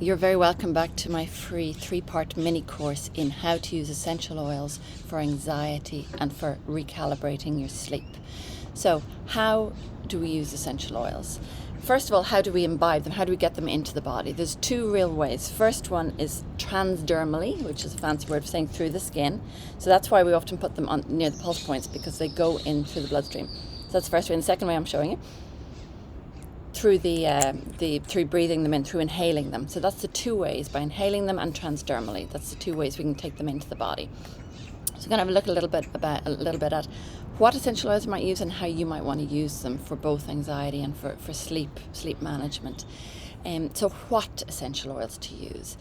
You're very welcome back to my free 3-part mini course in how to use essential oils for anxiety and for recalibrating your sleep. So, how do we use essential oils? First of all, how do we imbibe them? How do we get them into the body? There's 2 real ways. First one is transdermally, which is a fancy word for saying through the skin. So that's why we often put them on near the pulse points, because they go in through the bloodstream. So that's the first way. And the second way I'm showing you, through through breathing them in, through inhaling them. So that's the 2 ways, by inhaling them and transdermally. That's the 2 ways we can take them into the body. So we're going to have a look a little bit at what essential oils you might use and how you might want to use them for both anxiety and for sleep management. So what essential oils to use?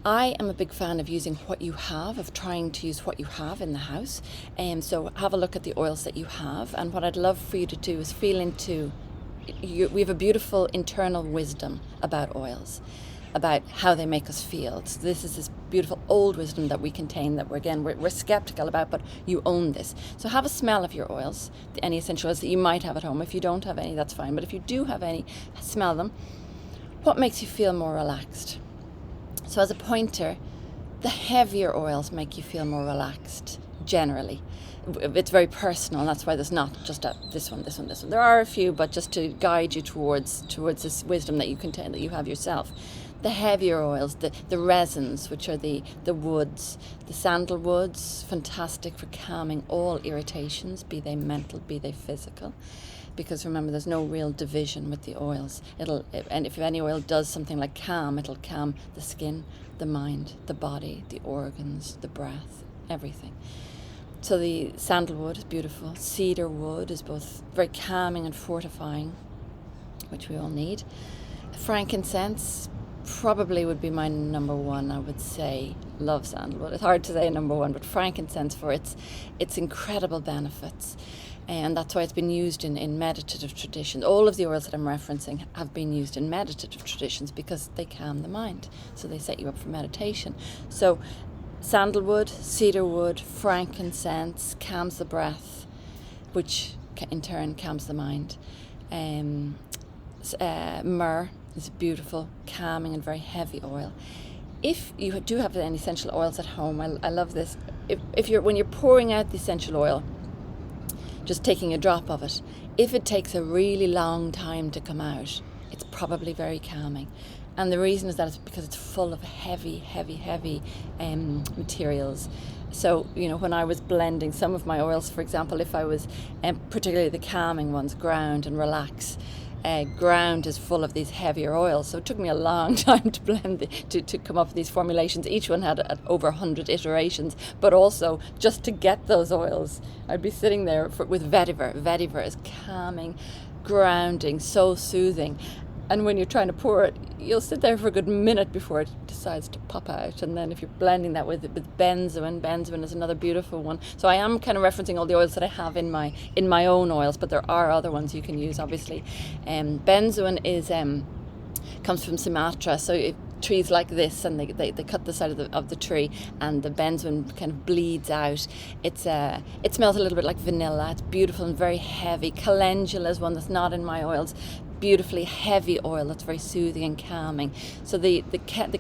I am a big fan of using what you have, of trying to use what you have in the house. So have a look at the oils that you have, and what I'd love for you to do is feel into we have a beautiful internal wisdom about oils, about how they make us feel. So this is this beautiful old wisdom that we contain, that we're skeptical about, but you own this. So have a smell of your oils, any essential oils that you might have at home. If you don't have any, that's fine. But if you do have any, smell them. What makes you feel more relaxed? So as a pointer, the heavier oils make you feel more relaxed, generally. It's very personal, and that's why there's not just this one. There are a few, but just to guide you towards this wisdom that you contain, that you have yourself. The heavier oils, the resins, which are the woods, the sandalwoods, fantastic for calming all irritations, be they mental, be they physical. Because remember, there's no real division with the oils. And if any oil does something like calm, it'll calm the skin, the mind, the body, the organs, the breath, everything. So the sandalwood is beautiful. Cedar wood is both very calming and fortifying, which we all need. Frankincense probably would be my number one, I would say. Love sandalwood. It's hard to say number one, but frankincense for its incredible benefits. And that's why it's been used in meditative traditions. All of the oils that I'm referencing have been used in meditative traditions because they calm the mind. So they set you up for meditation. So sandalwood, cedarwood, frankincense calms the breath, which in turn calms the mind. Myrrh is a beautiful, calming and very heavy oil. If you do have any essential oils at home, I love this. When you're pouring out the essential oil, just taking a drop of it, if it takes a really long time to come out, it's probably very calming. And the reason is that it's because it's full of heavy materials. So, when I was blending some of my oils, for example, if I was, particularly the calming ones, ground and relax, ground is full of these heavier oils. So it took me a long time to blend, to come up with these formulations. Each one had over 100 iterations, but also just to get those oils, I'd be sitting there with vetiver. Vetiver is calming, grounding, so soothing. And when you're trying to pour it, you'll sit there for a good minute before it decides to pop out. And then if you're blending that with benzoin is another beautiful one. So I am kind of referencing all the oils that I have in my own oils, but there are other ones you can use, obviously. Benzoin comes from Sumatra, so trees like this, and they cut the side of the tree, and the benzoin kind of bleeds out. It smells a little bit like vanilla. It's beautiful and very heavy. Calendula is one that's not in my oils. Beautifully heavy oil that's very soothing and calming. So the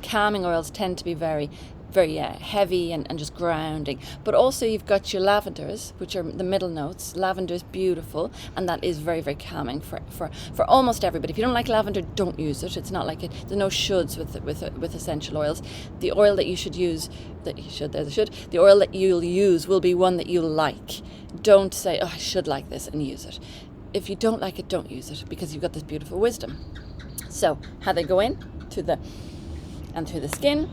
calming oils tend to be very heavy and just grounding. But also you've got your lavenders, which are the middle notes. Lavender is beautiful, and that is very, very calming for almost everybody. If you don't like lavender, don't use it. It's not like it. There's no shoulds with essential oils. The oil that you should use, the oil that you'll use will be one that you'll like. Don't say, I should like this, and use it. If you don't like it, don't use it, because you've got this beautiful wisdom. So how they go in through the skin.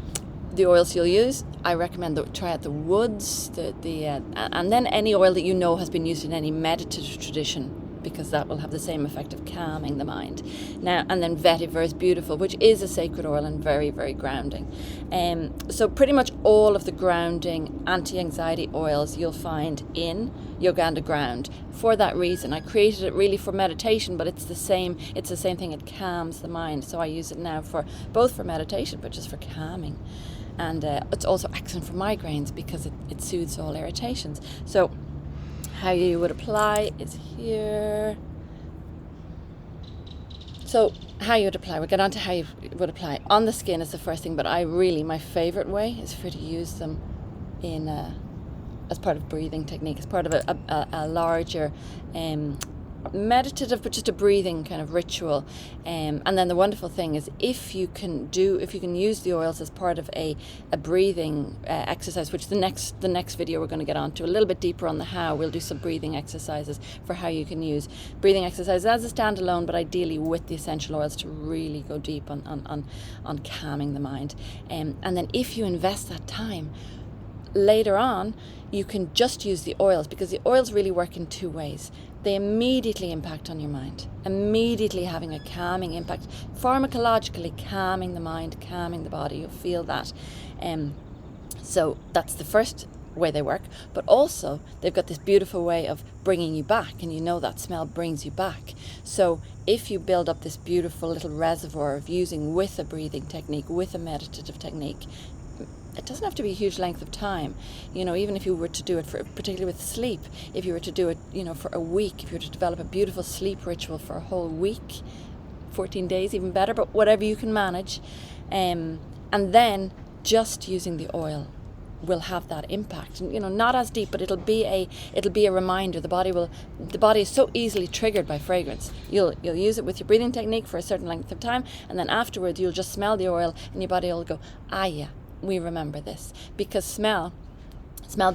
The oils you'll use, I recommend try out the woods, and then any oil that has been used in any meditative tradition, because that will have the same effect of calming the mind. Now, and then vetiver is beautiful, which is a sacred oil and very, very grounding. So pretty much all of the grounding anti-anxiety oils you'll find in Yogandha Ground. For that reason, I created it really for meditation, but it's the same thing. It calms the mind. So I use it now both for meditation, but just for calming. And it's also excellent for migraines because it soothes all irritations. So how you would apply is here. So how you would apply, we'll get on to how you would apply. On the skin is the first thing, but my favourite way is for you to use them in as part of breathing technique, as part of a larger meditative, but just a breathing kind of ritual. And then the wonderful thing is if you can use the oils as part of a breathing exercise, which the next video we're going to get on to a little bit deeper on the how. We'll do some breathing exercises for how you can use breathing exercises as a standalone, but ideally with the essential oils to really go deep on calming the mind. And then if you invest that time later on, you can just use the oils, because the oils really work in two ways. They immediately impact on your mind, immediately having a calming impact, pharmacologically calming the mind, calming the body. You'll feel that. So that's the first way they work, but also they've got this beautiful way of bringing you back, and you know that smell brings you back. So if you build up this beautiful little reservoir of using with a breathing technique, with a meditative technique, it doesn't have to be a huge length of time. Even if you were to do it particularly with sleep, if you were to do it, for a week, if you were to develop a beautiful sleep ritual for a whole week, 14 days, even better, but whatever you can manage. And then just using the oil will have that impact. And, not as deep, but it'll be a reminder. The body is so easily triggered by fragrance. You'll use it with your breathing technique for a certain length of time, and then afterwards you'll just smell the oil and your body will go, yeah, we remember this. Because smell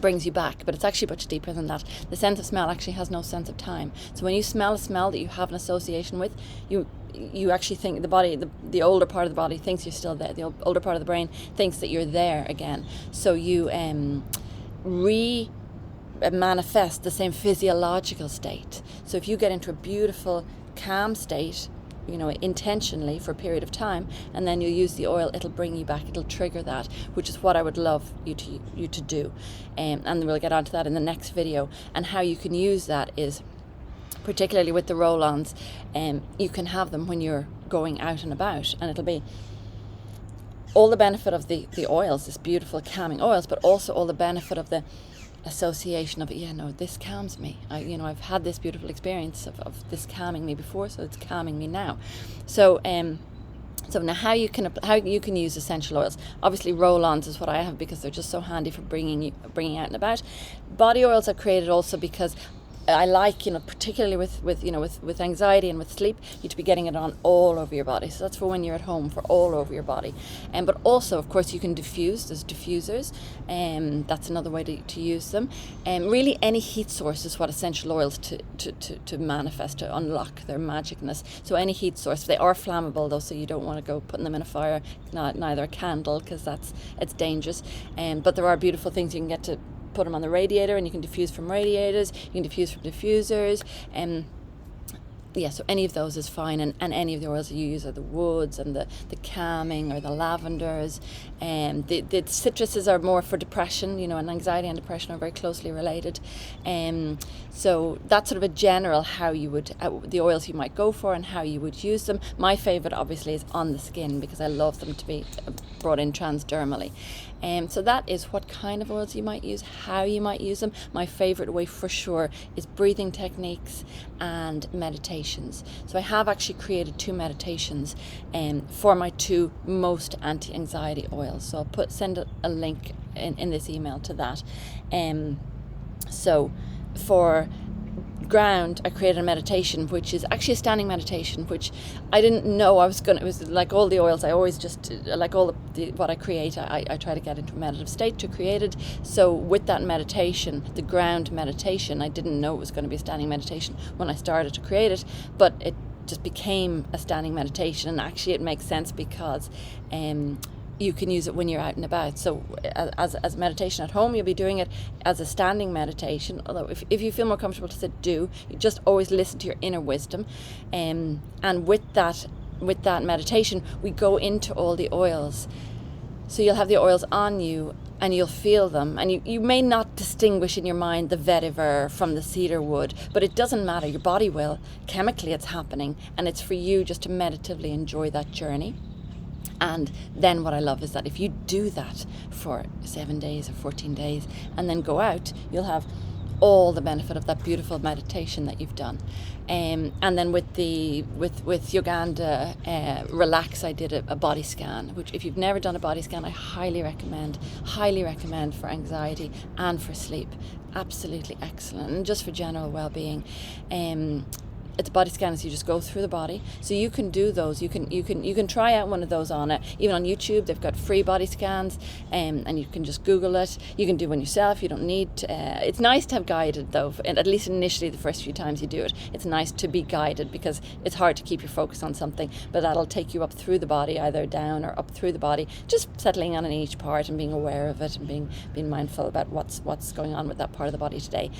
brings you back, but it's actually much deeper than that. The sense of smell actually has no sense of time. So when you smell a smell that you have an association with, you actually think the body, the older part of the body thinks you're still there. The older part of the brain thinks that you're there again. So you manifest the same physiological state. So if you get into a beautiful calm state, intentionally for a period of time, and then you use the oil, it'll bring you back, it'll trigger that, which is what I would love you to do. And we'll get onto that in the next video. And how you can use that is, particularly with the roll-ons, you can have them when you're going out and about, and it'll be all the benefit of the oils, this beautiful calming oils, but also all the benefit of the association of this calms me. I've had this beautiful experience of this calming me before, so it's calming me now. So now how you can use essential oils. Obviously roll-ons is what I have, because they're just so handy for bringing out and about. Body oils I've created also because I like, particularly with anxiety and with sleep, you to be getting it on all over your body. So that's for when you're at home, for all over your body. But also, of course, you can diffuse. There's diffusers, and that's another way to use them. Really, any heat source is what essential oils to manifest, to unlock their magicness. So any heat source. They are flammable though, so you don't want to go putting them in a fire, neither a candle, because it's dangerous. But there are beautiful things you can get to put them on the radiator, and you can diffuse from radiators, you can diffuse from diffusers, so any of those is fine, and any of the oils you use are the woods and the calming or the lavenders, and the citruses are more for depression, and anxiety and depression are very closely related, so that's sort of a general how you would the oils you might go for and how you would use them. My favorite obviously is on the skin, because I love them to be brought in transdermally. So that is what kind of oils you might use, how you might use them. My favorite way for sure is breathing techniques and meditations. So I have actually created 2 meditations for my 2 most anti-anxiety oils. So I'll send a link in this email to that. So for ground, I created a meditation, which is actually a standing meditation, which I didn't know I was going to. It was like all the oils, I always just, like all what I create, I try to get into a meditative state to create it. So with that meditation, the ground meditation, I didn't know it was going to be a standing meditation when I started to create it, but it just became a standing meditation. And actually it makes sense because you can use it when you're out and about. So as meditation at home, you'll be doing it as a standing meditation, although if you feel more comfortable to sit, you just always listen to your inner wisdom. And with that meditation, we go into all the oils. So you'll have the oils on you and you'll feel them, and you may not distinguish in your mind the vetiver from the cedar wood, but it doesn't matter, your body will. Chemically it's happening, and it's for you just to meditatively enjoy that journey. And then what I love is that if you do that for 7 days or 14 days and then go out, you'll have all the benefit of that beautiful meditation that you've done. And then with Yogandha Relax, I did a body scan, which if you've never done a body scan, I highly recommend for anxiety and for sleep. Absolutely excellent, and just for general well-being. It's a body scan, so you just go through the body. So you can do those. You can try out one of those on it. Even on YouTube, they've got free body scans, and you can just Google it. You can do one yourself. You don't need to, it's nice to have guided though, and at least initially the first few times you do it. It's nice to be guided because it's hard to keep your focus on something, but that'll take you up through the body, either down or up through the body, just settling on in each part and being aware of it and being mindful about what's going on with that part of the body today.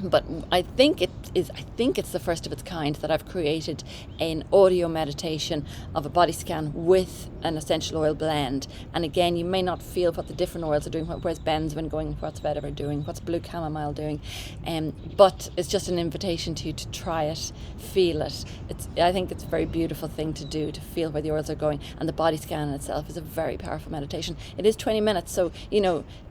But I think it's the first of its kind that I've created an audio meditation of a body scan with an essential oil blend. And again, you may not feel what the different oils are doing, where's benzoin going, what's vetiver doing, what's blue chamomile doing, but it's just an invitation to you to try it, feel it. I think it's a very beautiful thing to do, to feel where the oils are going. And the body scan in itself is a very powerful meditation. It is 20 minutes, so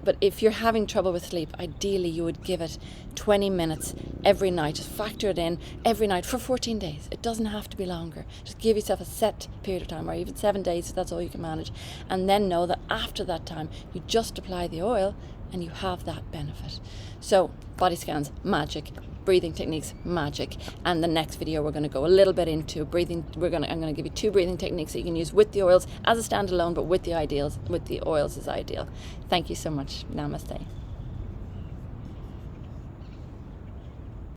but if you're having trouble with sleep, ideally you would give it 20 minutes every night. Just factor it in every night for 14 days. It doesn't have to be longer. Just give yourself a set period of time, or even 7 days if that's all you can manage. And then know that after that time, you just apply the oil and you have that benefit. So body scans, magic. Breathing techniques, magic. And the next video we're going to go a little bit into breathing. I'm going to give you 2 breathing techniques that you can use with the oils as a standalone, but with the oils as ideal. Thank you so much. Namaste.